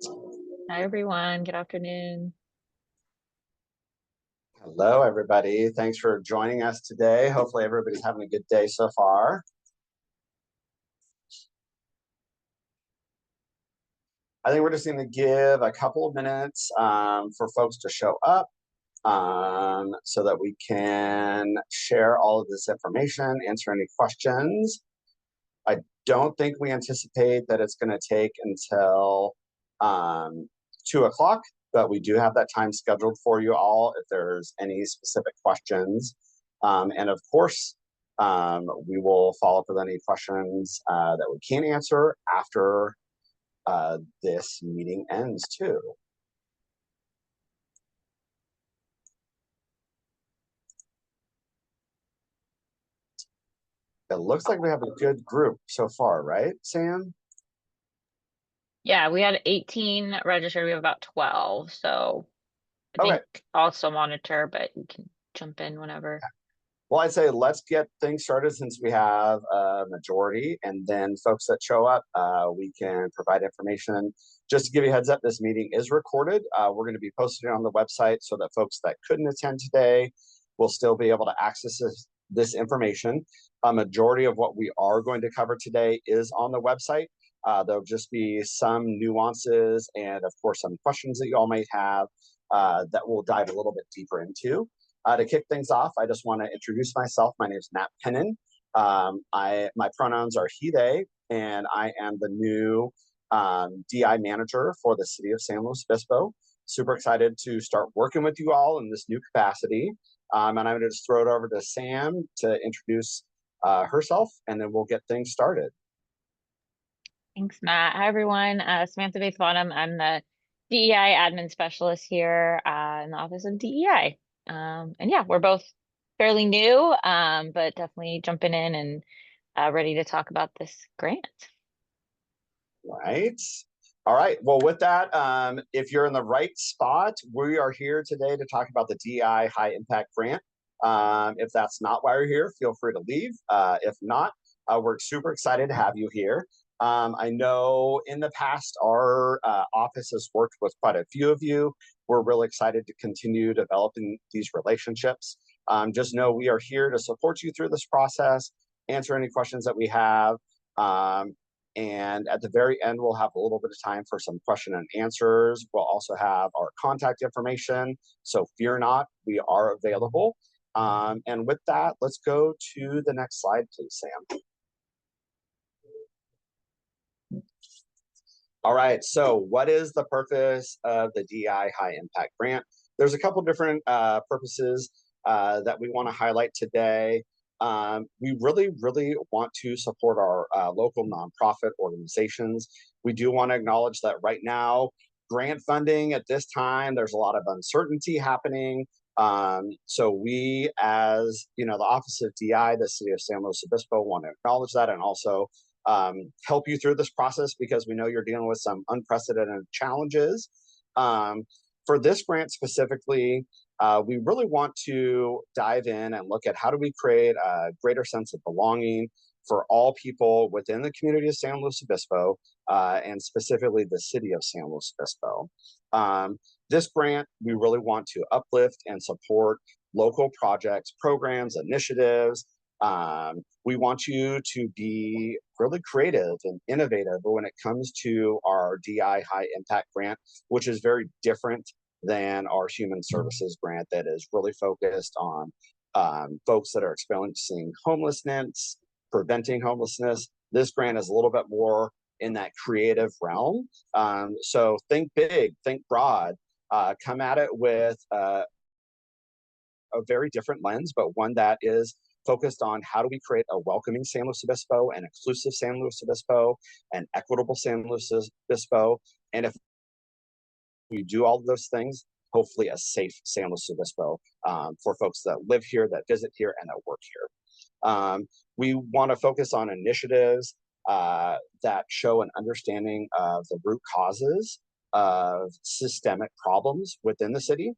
Hi, everyone. Good afternoon. Hello, everybody. Thanks for joining us today. Hopefully, everybody's having a good day so far. I think we're just going to give a couple of minutes for folks to show up so that we can share all of this information, answer any questions. I don't think we anticipate that it's going to take until 2 o'clock, but we do have that time scheduled for you all if there's any specific questions. And of course, we will follow up with any questions that we can answer after this meeting ends too. It looks like we have a good group so far, right, Sam? Yeah, we had 18 registered. We have about 12. So I Okay. think I'll still monitor, but you can jump in whenever. Well, I'd say let's get things started since we have a majority, and then folks that show up, we can provide information. Just to give you a heads up, this meeting is recorded. We're going to be posting it on the website so that folks that couldn't attend today will still be able to access this information. A majority of what we are going to cover today is on the website. There'll just be some nuances and, of course, some questions that you all might have that we'll dive a little bit deeper into. To kick things off, I just want to introduce myself. My name is Matt Pennon. My pronouns are he, they, and I am the new DI manager for the city of San Luis Obispo. Super excited to start working with you all in this new capacity. And I'm going to just throw it over to Sam to introduce herself, and then we'll get things started. Thanks, Matt. Hi, everyone. Samantha Bates Bottom. I'm the DEI admin specialist here in the Office of DEI. And yeah, we're both fairly new, but definitely jumping in and ready to talk about this grant. Right. All right. Well, with that, if you're in the right spot, we are here today to talk about the DI High Impact Grant. If that's not why you're here, feel free to leave. If not, we're super excited to have you here. I know in the past, our office has worked with quite a few of you. We're really excited to continue developing these relationships. Just know we are here to support you through this process, answer any questions that we have. And at the very end, we'll have a little bit of time for some question and answers. We'll also have our contact information. So fear not, we are available. And with that, let's go to the next slide, please, Sam. All right, so what is the purpose of the DI High Impact Grant? There's a couple different purposes that we want to highlight today. We really want to support our local nonprofit organizations. We do want to acknowledge that right now, grant funding at this time, there's a lot of uncertainty happening. So we, as the Office of DI, the City of San Luis Obispo, want to acknowledge that and also help you through this process because we know you're dealing with some unprecedented challenges. For this grant specifically, we really want to dive in and look at how do we create a greater sense of belonging for all people within the community of San Luis Obispo, and specifically the city of San Luis Obispo. This grant, we really want to uplift and support local projects, programs, initiatives. We want you to be really creative and innovative when it comes to our DI High Impact Grant, which is very different than our Human Services Grant that is really focused on folks that are experiencing homelessness, preventing homelessness. This grant is a little bit more in that creative realm. So think big, think broad, come at it with a very different lens, but one that is focused on how do we create a welcoming San Luis Obispo, an inclusive San Luis Obispo, an equitable San Luis Obispo. And if we do all of those things, hopefully a safe San Luis Obispo for folks that live here, that visit here, and that work here. We want to focus on initiatives that show an understanding of the root causes of systemic problems within the city.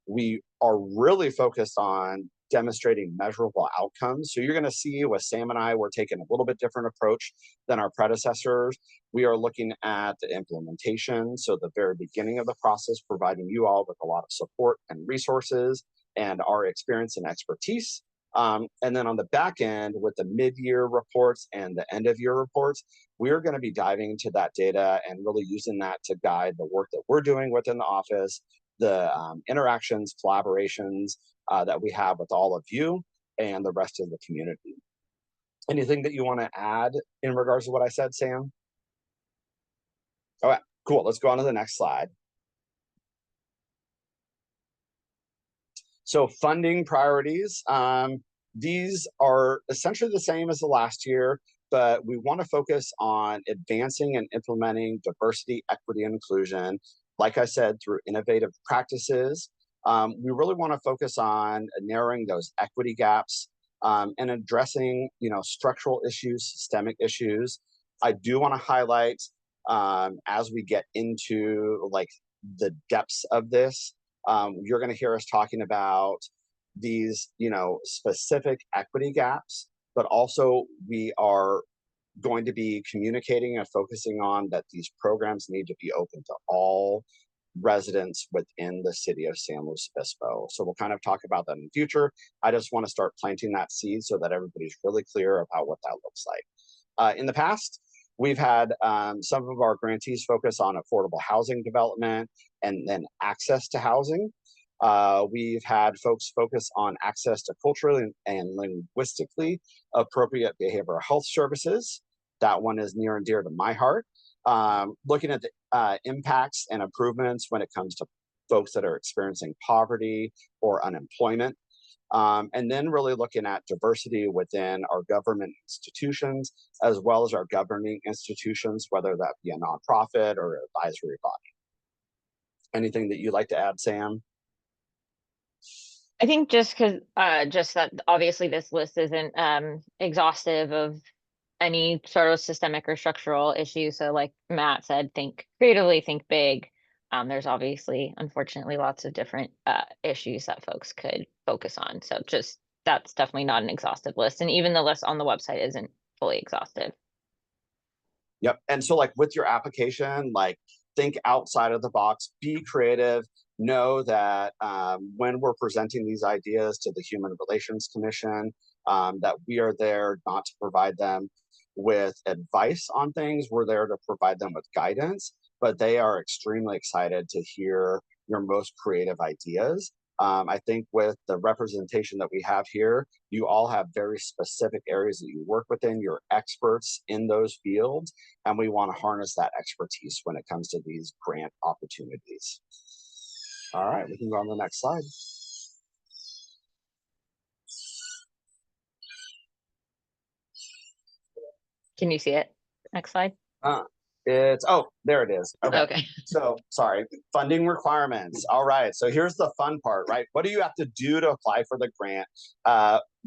We are really focused on demonstrating measurable outcomes. So you're going to see with Sam and I, we're taking a little bit different approach than our predecessors. We are looking at the implementation, so the very beginning of the process, providing you all with a lot of support and resources and our experience and expertise. And then on the back end, with the mid-year reports and the end-of-year reports, we're going to be diving into that data and really using that to guide the work that we're doing within the office, the interactions, collaborations that we have with all of you and the rest of the community. Anything that you want to add in regards to what I said, Sam? All right, cool. Let's go on to the next slide. So funding priorities, these are essentially the same as the last year, but we want to focus on advancing and implementing diversity, equity, and inclusion. Like I said, through innovative practices, we really want to focus on narrowing those equity gaps and addressing, structural issues, systemic issues. I do want to highlight as we get into like the depths of this, you're going to hear us talking about these, specific equity gaps, but also we are going to be communicating and focusing on that these programs need to be open to all residents within the city of San Luis Obispo. So we'll kind of talk about that in the future. I just want to start planting that seed so that everybody's really clear about what that looks like. In the past, we've had some of our grantees focus on affordable housing development and then access to housing. We've had folks focus on access to culturally and linguistically appropriate behavioral health services. That one is near and dear to my heart. Looking at the impacts and improvements when it comes to folks that are experiencing poverty or unemployment. And then really looking at diversity within our government institutions, as well as our governing institutions, whether that be a nonprofit or advisory body. Anything that you'd like to add, Sam? I think just that obviously this list isn't exhaustive of any sort of systemic or structural issue. So like Matt said, think creatively, think big. There's obviously, unfortunately, lots of different issues that folks could focus on. So just that's definitely not an exhaustive list. And even the list on the website isn't fully exhaustive. Yep. And so like with your application, like think outside of the box, be creative, know that when we're presenting these ideas to the Human Relations Commission, that we are there not to provide them with advice on things. We're there to provide them with guidance, but they are extremely excited to hear your most creative ideas. I think with the representation that we have here, you all have very specific areas that you work within. You're experts in those fields, and we want to harness that expertise when it comes to these grant opportunities. All right, we can go on to the next slide. Can you see it? Next slide. There it is. Okay. So sorry, funding requirements. All right, so here's the fun part, right? What do you have to do to apply for the grant?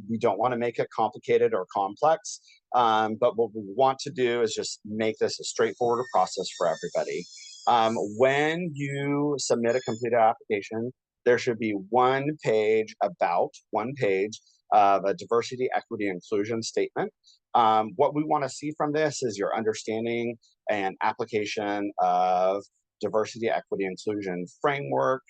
We don't want to make it complicated or complex, but what we want to do is just make this a straightforward process for everybody. When you submit a completed application, there should be one page of a diversity, equity, inclusion statement. What we want to see from this is your understanding and application of diversity, equity, inclusion framework,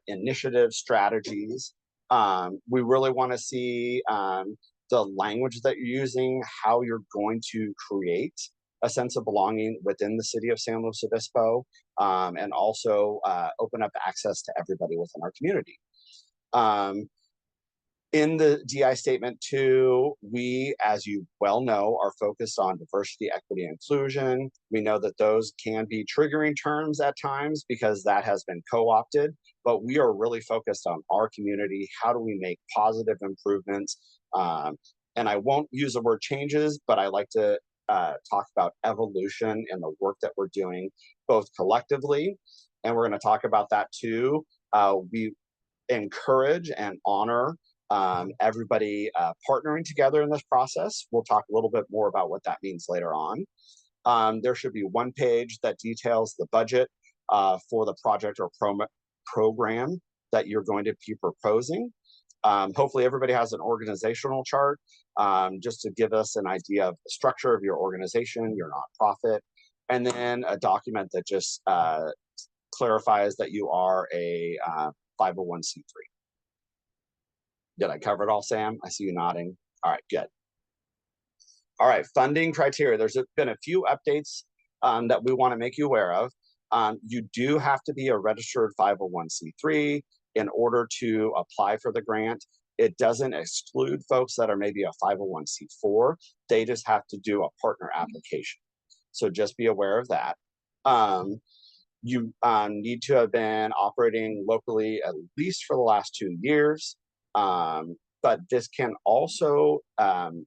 initiative strategies. We really want to see the language that you're using, how you're going to create a sense of belonging within the city of San Luis Obispo, and also open up access to everybody within our community. In the DI statement too, we, as you well know, are focused on diversity, equity, and inclusion. We know that those can be triggering terms at times because that has been co-opted, but we are really focused on our community. How do we make positive improvements? And I won't use the word changes, but I like to talk about evolution and the work that we're doing both collectively, and we're going to talk about that too. We encourage and honor everybody partnering together in this process. We'll talk a little bit more about what that means later on. There should be one page that details the budget for the project or program that you're going to be proposing. Hopefully everybody has an organizational chart, just to give us an idea of the structure of your organization, your nonprofit, and then a document that just clarifies that you are a 501c3. Did I cover it all, Sam? I see you nodding. All right, good. All right, funding criteria. There's been a few updates that we want to make you aware of. You do have to be a registered 501c3 in order to apply for the grant. It doesn't exclude folks that are maybe a 501c4. They just have to do a partner application. So just be aware of that. You need to have been operating locally at least for the last 2 years. But this can also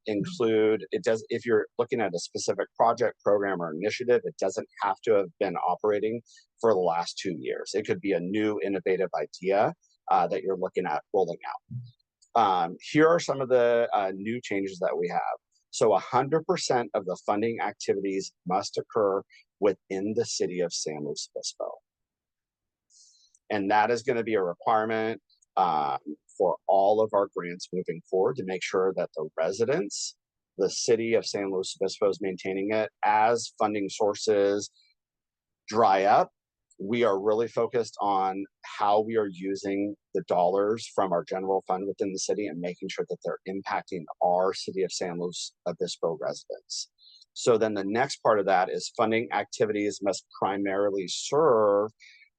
include, if you're looking at a specific project, program, or initiative, it doesn't have to have been operating for the last 2 years. It could be a new innovative idea that you're looking at rolling out. Here are some of the new changes that we have. So 100% of the funding activities must occur within the city of San Luis Obispo. And that is going to be a requirement for all of our grants moving forward, to make sure that the residents, the city of San Luis Obispo, is maintaining it. As funding sources dry up, we are really focused on how we are using the dollars from our general fund within the city and making sure that they're impacting our city of San Luis Obispo residents. So then the next part of that is funding activities must primarily serve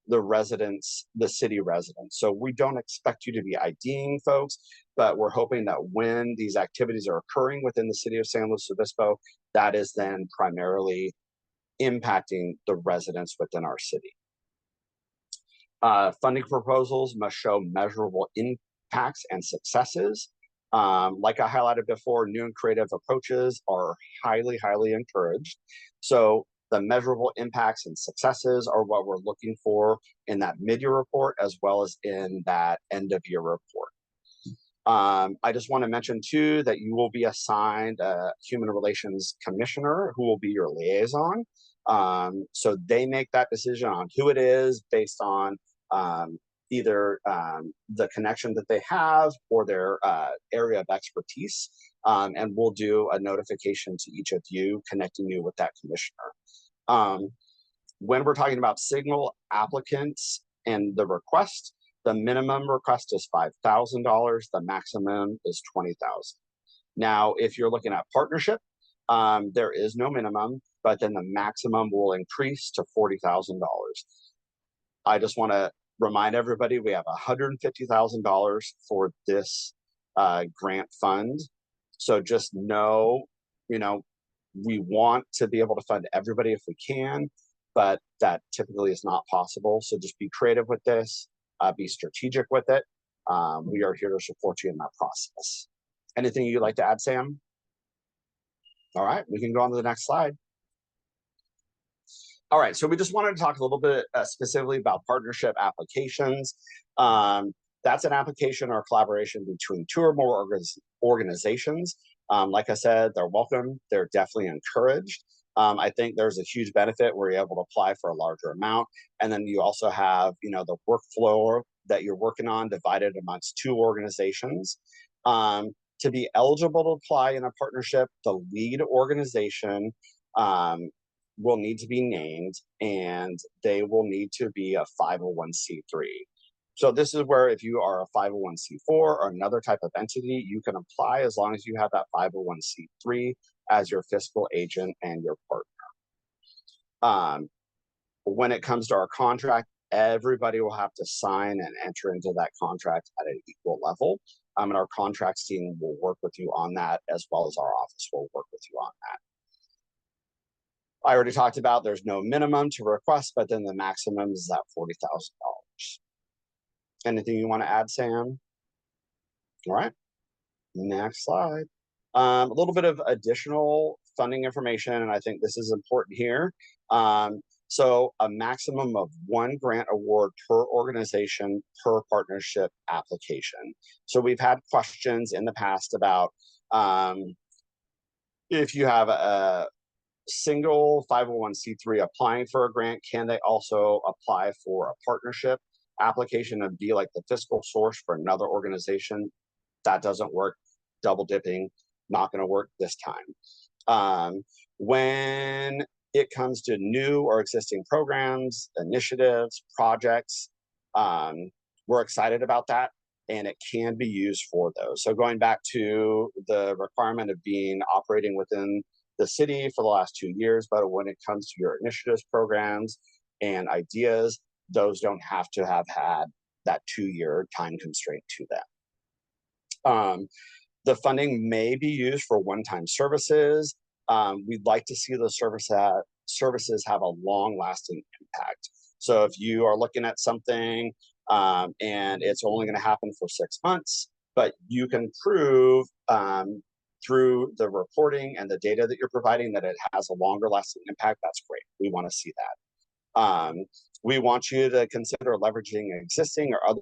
the residents, the city residents. So we don't expect you to be IDing folks, but we're hoping that when these activities are occurring within the city of San Luis Obispo, that is then primarily impacting the residents within our city. Funding proposals must show measurable impacts and successes. Like I highlighted before, new and creative approaches are highly, highly encouraged. So the measurable impacts and successes are what we're looking for in that mid-year report, as well as in that end-of-year report. I just want to mention too that you will be assigned a human relations commissioner who will be your liaison. So they make that decision on who it is based on either the connection that they have or their area of expertise. And we'll do a notification to each of you, connecting you with that commissioner. When we're talking about single applicants and the request, the minimum request is $5,000. The maximum is $20,000. Now, if you're looking at partnership, there is no minimum, but then the maximum will increase to $40,000. I just want to remind everybody we have $150,000 for this grant fund. So just know, we want to be able to fund everybody if we can, but that typically is not possible. So just be creative with this, be strategic with it. We are here to support you in that process. Anything you'd like to add, Sam? All right, we can go on to the next slide. All right, so we just wanted to talk a little bit specifically about partnership applications. That's an application or collaboration between 2 or more organizations. Like I said, they're welcome. They're definitely encouraged. I think there's a huge benefit where you're able to apply for a larger amount. And then you also have, the workflow that you're working on divided amongst 2 organizations. To be eligible to apply in a partnership, the lead organization will need to be named, and they will need to be a 501c3. So this is where if you are a 501c4 or another type of entity, you can apply as long as you have that 501c3 as your fiscal agent and your partner. When it comes to our contract, everybody will have to sign and enter into that contract at an equal level. And our contracts team will work with you on that, as well as our office will work with you on that. I already talked about there's no minimum to request, but then the maximum is that $40,000. Anything you want to add, Sam? All right, next slide. A little bit of additional funding information, and I think this is important here. So a maximum of 1 grant award per organization per partnership application. So we've had questions in the past about if you have a single 501c3 applying for a grant, can they also apply for a partnership application and be like the fiscal source for another organization? that doesn't work. Double dipping, not going to work this time. When it comes to new or existing programs, initiatives, projects, we're excited about that, and it can be used for those. So going back to the requirement of being operating within the city for the last 2 years, but when it comes to your initiatives, programs, and ideas, those don't have to have had that 2-year time constraint to them. The funding may be used for one-time services. We'd like to see those services have a long-lasting impact. So if you are looking at something and it's only going to happen for 6 months, but you can prove through the reporting and the data that you're providing that it has a longer lasting impact, that's great. We want to see that. We want you to consider leveraging existing or other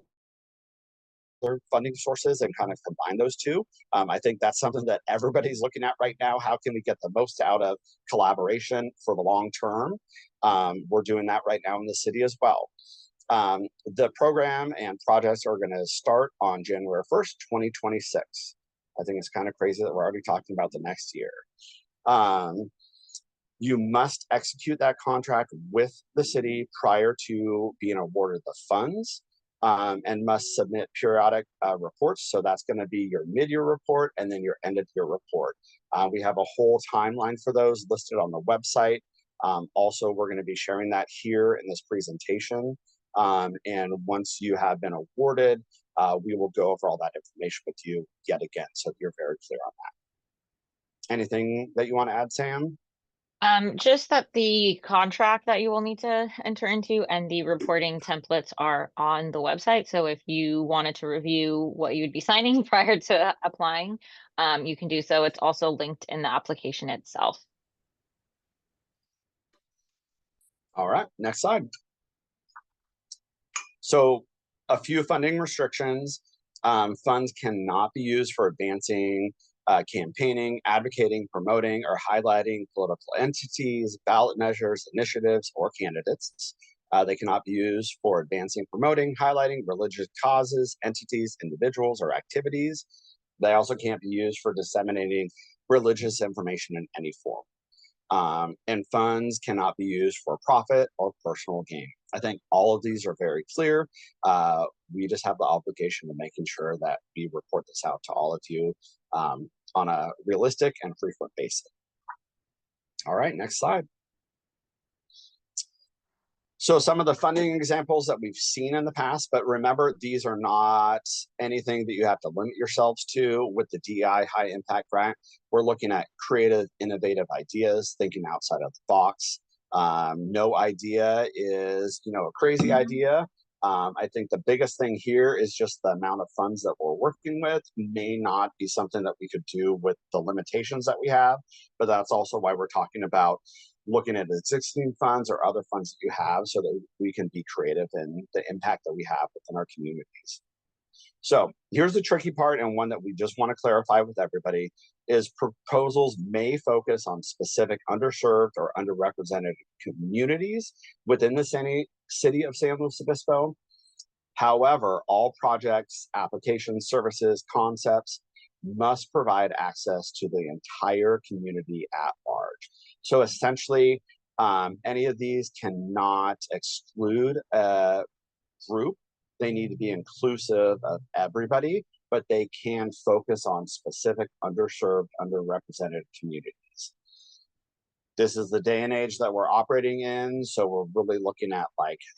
funding sources and kind of combine those two. I think that's something that everybody's looking at right now. How can we get the most out of collaboration for the long term? We're doing that right now in the city as well. The program and projects are going to start on January 1st, 2026. I think it's kind of crazy that we're already talking about the next year. You must execute that contract with the city prior to being awarded the funds. And must submit periodic reports. So that's going to be your mid-year report and then your end-of-year report. We have a whole timeline for those listed on the website. Also, we're going to be sharing that here in this presentation. And once you have been awarded, we will go over all that information with you yet again, so you're very clear on that. Anything that you want to add, Sam? Just that the contract that you will need to enter into and the reporting templates are on the website. So if you wanted to review what you'd be signing prior to applying, you can do so. It's also linked in the application itself. All right, next slide. So a few funding restrictions. Funds cannot be used for advancing campaigning, advocating, promoting, or highlighting political entities, ballot measures, initiatives, or candidates. They cannot be used for advancing, promoting, highlighting religious causes, entities, individuals, or activities. They also can't be used for disseminating religious information in any form. And funds cannot be used for profit or personal gain. I think all of these are very clear. We just have the obligation of making sure that we report this out to all of you on a realistic and frequent basis. All right, next slide. So some of the funding examples that we've seen in the past, but remember, these are not anything that you have to limit yourselves to with the DEI High Impact Grant. We're looking at creative, innovative ideas, thinking outside of the box. No idea is, a crazy idea. I think the biggest thing here is just the amount of funds that we're working with may not be something that we could do with the limitations that we have, but that's also why we're talking about looking at existing funds or other funds that you have so that we can be creative in the impact that we have within our communities. So here's the tricky part, and one that we just want to clarify with everybody is proposals may focus on specific underserved or underrepresented communities within the city of San Luis Obispo. However, all projects, applications, services, concepts must provide access to the entire community at large. So essentially, any of these cannot exclude a group. They need to be inclusive of everybody, but they can focus on specific underserved, underrepresented communities. This is the day and age that we're operating in, so we're really looking at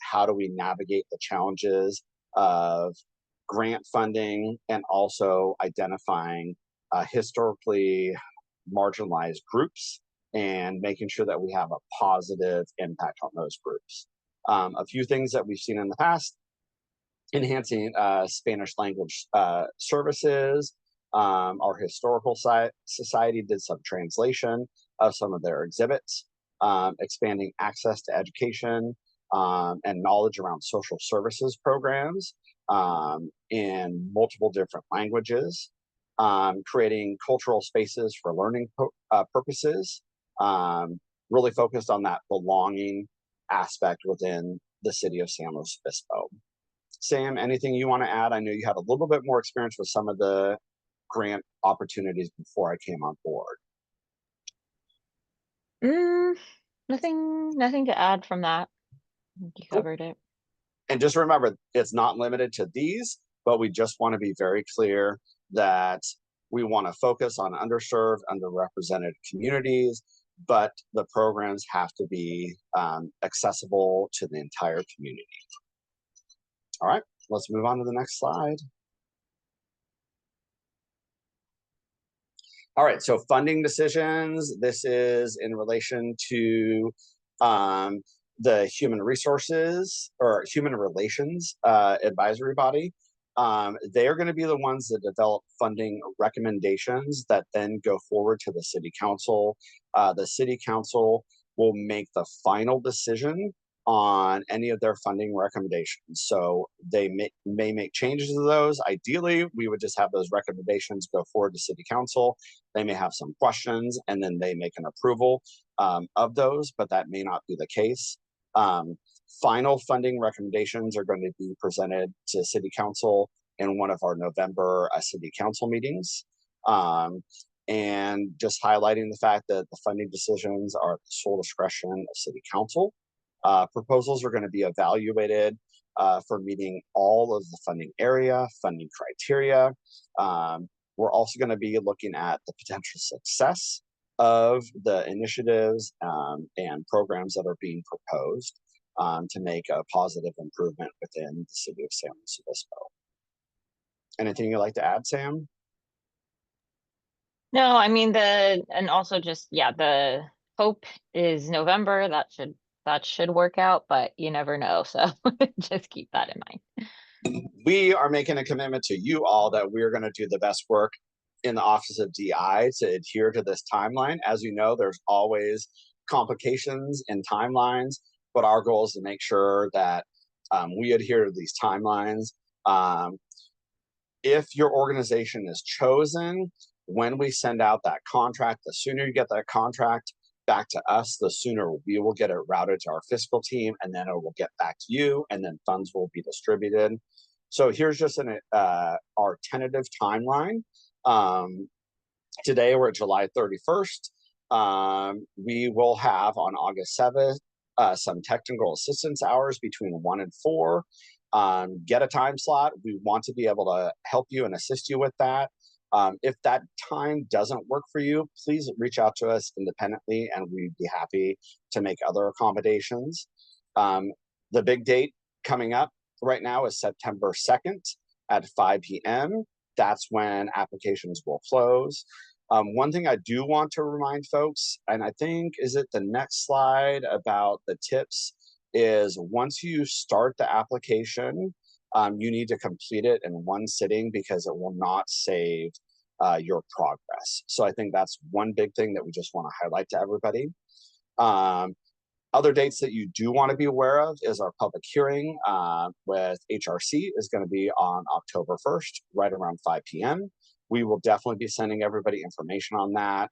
how do we navigate the challenges of grant funding and also identifying historically marginalized groups and making sure that we have a positive impact on those groups. A few things that we've seen in the past: enhancing Spanish language services. Our historical society did some translation of some of their exhibits, expanding access to education and knowledge around social services programs in multiple different languages, creating cultural spaces for learning purposes, really focused on that belonging aspect within the city of San Luis Obispo. Sam, anything you want to add? I know you have a little bit more experience with some of the grant opportunities before I came on board? Nothing to add from that. I think you Cool. covered it. And just remember, it's not limited to these, but we just want to be very clear that we want to focus on underserved, underrepresented communities, but the programs have to be accessible to the entire community. All right, let's move on to the next slide. All right, so funding decisions. This is in relation to the Human Resources or Human Relations Advisory Body. They are going to be the ones that develop funding recommendations that then go forward to the City Council. The City Council will make the final decision on any of their funding recommendations. So they may make changes to those. Ideally, we would just have those recommendations go forward to City Council. They may have some questions and then they make an approval of those, but that may not be the case. Final funding recommendations are going to be presented to City Council in one of our November City Council meetings. And just highlighting the fact that the funding decisions are at the sole discretion of City Council. Proposals are going to be evaluated for meeting all of the funding area, funding criteria. We're also going to be looking at the potential success of the initiatives and programs that are being proposed to make a positive improvement within the city of San Luis Obispo. Anything you'd like to add, Sam? No, I mean and also just, yeah, the hope is November. That should work out, but you never know. So just keep that in mind. We are making a commitment to you all that we're going to do the best work in the Office of DI to adhere to this timeline. As you know, there's always complications in timelines, but our goal is to make sure that we adhere to these timelines. If your organization is chosen, when we send out that contract, the sooner you get that contract back to us, the sooner we will get it routed to our fiscal team, and then it will get back to you, and then funds will be distributed. So here's just our tentative timeline. Today we're at July 31st. We will have on August 7th some technical assistance hours between 1 and 4. Get a time slot. We want to be able to help you and assist you with that. If that time doesn't work for you, please reach out to us independently and we'd be happy to make other accommodations. The big date coming up right now is September 2nd at 5 p.m. That's when applications will close. One thing I do want to remind folks, and I think is it the next slide about the tips, is once you start the application, you need to complete it in one sitting because it will not save your progress. So I think that's one big thing that we just want to highlight to everybody. Other dates that you do want to be aware of is our public hearing with HRC is going to be on October 1st, right around 5 p.m. We will definitely be sending everybody information on that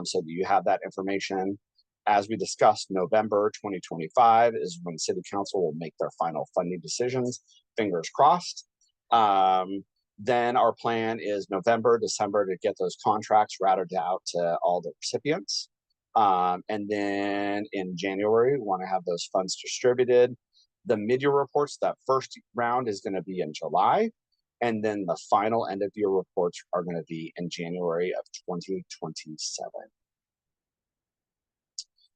so that you have that information. As we discussed, November 2025 is when City Council will make their final funding decisions, fingers crossed. Then our plan is November, December to get those contracts routed out to all the recipients. And then in January, we want to have those funds distributed. The mid-year reports, that first round is going to be in July. And then the final end of year reports are going to be in January of 2027.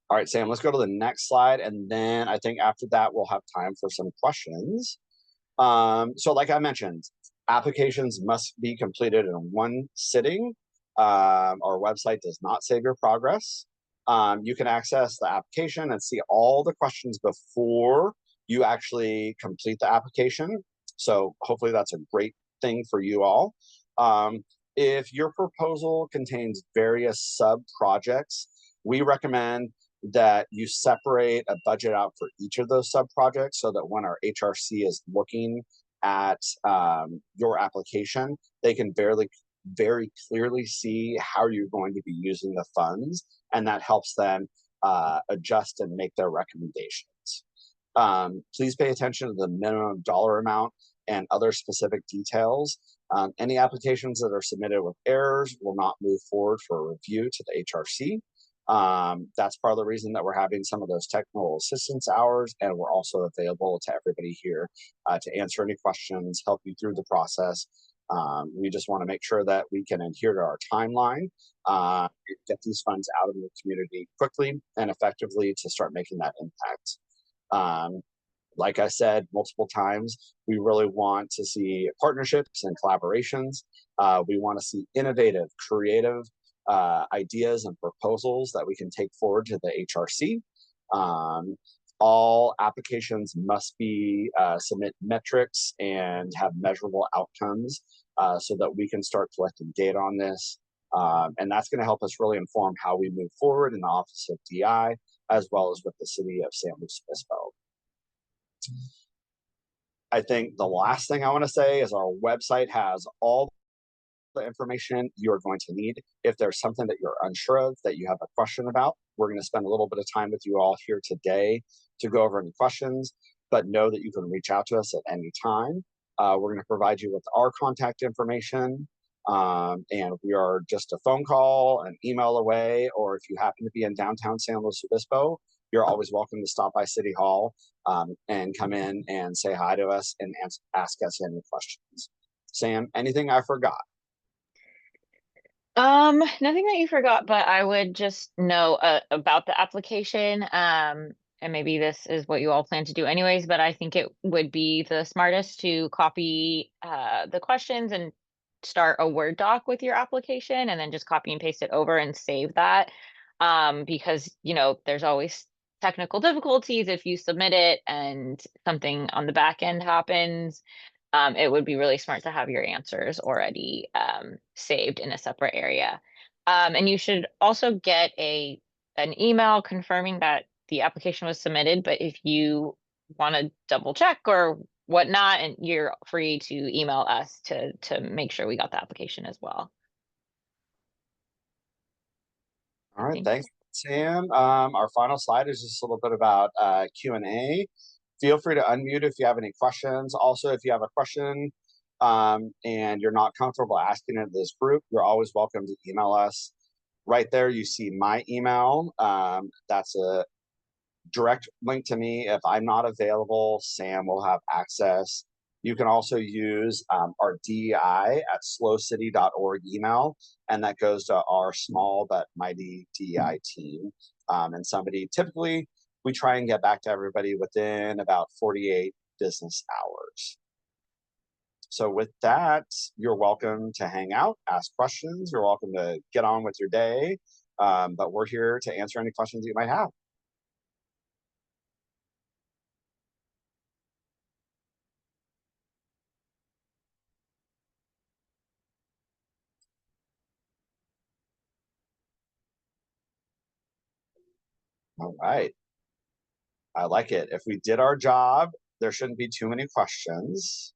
All right, Sam, let's go to the next slide. And then I think after that, we'll have time for some questions. So like I mentioned, applications must be completed in one sitting. Our website does not save your progress. You can access the application and see all the questions before you actually complete the application. So hopefully that's a great thing for you all. If your proposal contains various sub-projects, we recommend that you separate a budget out for each of those sub-projects so that when our HRC is looking at your application, they can very clearly see how you're going to be using the funds, and that helps them adjust and make their recommendations. Please pay attention to the minimum dollar amount and other specific details Any applications that are submitted with errors will not move forward for review to the HRC. That's part of the reason that we're having some of those technical assistance hours, and we're also available to everybody here to answer any questions, help you through the process. We just want to make sure that we can adhere to our timeline, get these funds out of the community quickly and effectively to start making that impact. Like I said multiple times, we really want to see partnerships and collaborations. We want to see innovative, creative ideas and proposals that we can take forward to the HRC. All applications must be submit metrics and have measurable outcomes so that we can start collecting data on this. And that's going to help us really inform how we move forward in the Office of DI, as well as with the City of San Luis Obispo. I think the last thing I want to say is our website has all the information you're going to need. If there's something that you're unsure of, that you have a question about, we're going to spend a little bit of time with you all here today to go over any questions, but know that you can reach out to us at any time. We're going to provide you with our contact information, and we are just a phone call, an email away, or if you happen to be in downtown San Luis Obispo, you're always welcome to stop by City Hall and come in and say hi to us and ask us any questions. Sam, anything I forgot? Nothing that you forgot, but I would just know about the application. And maybe this is what you all plan to do anyways, but I think it would be the smartest to copy the questions and start a Word doc with your application and then just copy and paste it over and save that. Because, you know, there's always technical difficulties if you submit it and something on the back end happens. It would be really smart to have your answers already saved in a separate area. And you should also get an email confirming that the application was submitted, but if you want to double check or whatnot, and you're free to email us to make sure we got the application as well. All right, thanks, Sam. Our final slide is just a little bit about Q&A. Feel free to unmute if you have any questions. Also, if you have a question and you're not comfortable asking it to this group, you're always welcome to email us. Right there, you see my email. That's a direct link to me. If I'm not available, Sam will have access. You can also use our DEI at slowcity.org email, and that goes to our small but mighty DEI team. And typically, we try and get back to everybody within about 48 business hours. So with that, you're welcome to hang out, ask questions. You're welcome to get on with your day, but we're here to answer any questions you might have. All right. I like it. If we did our job, there shouldn't be too many questions.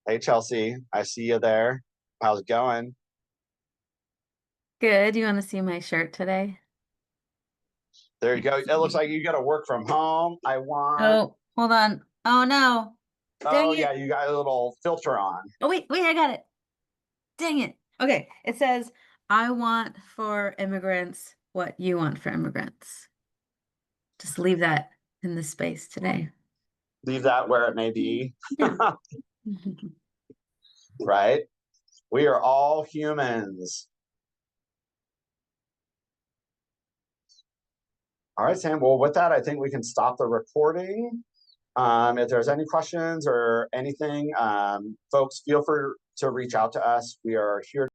Hey, Chelsea, I see you there. How's it going? Good. You want to see my shirt today? There you go. It looks like you got to work from home. Oh, hold on. Oh no. Dang Oh it. yeah, you got a little filter on. Oh wait, I got it. Dang it. Okay, it says, I want for immigrants what you want for immigrants. Just leave that in the space today. Leave that where it may be. Yeah. Right? We are all humans. All right, Sam. Well, with that, I think we can stop the recording. If there's any questions or anything, folks, feel free to reach out to us. We are here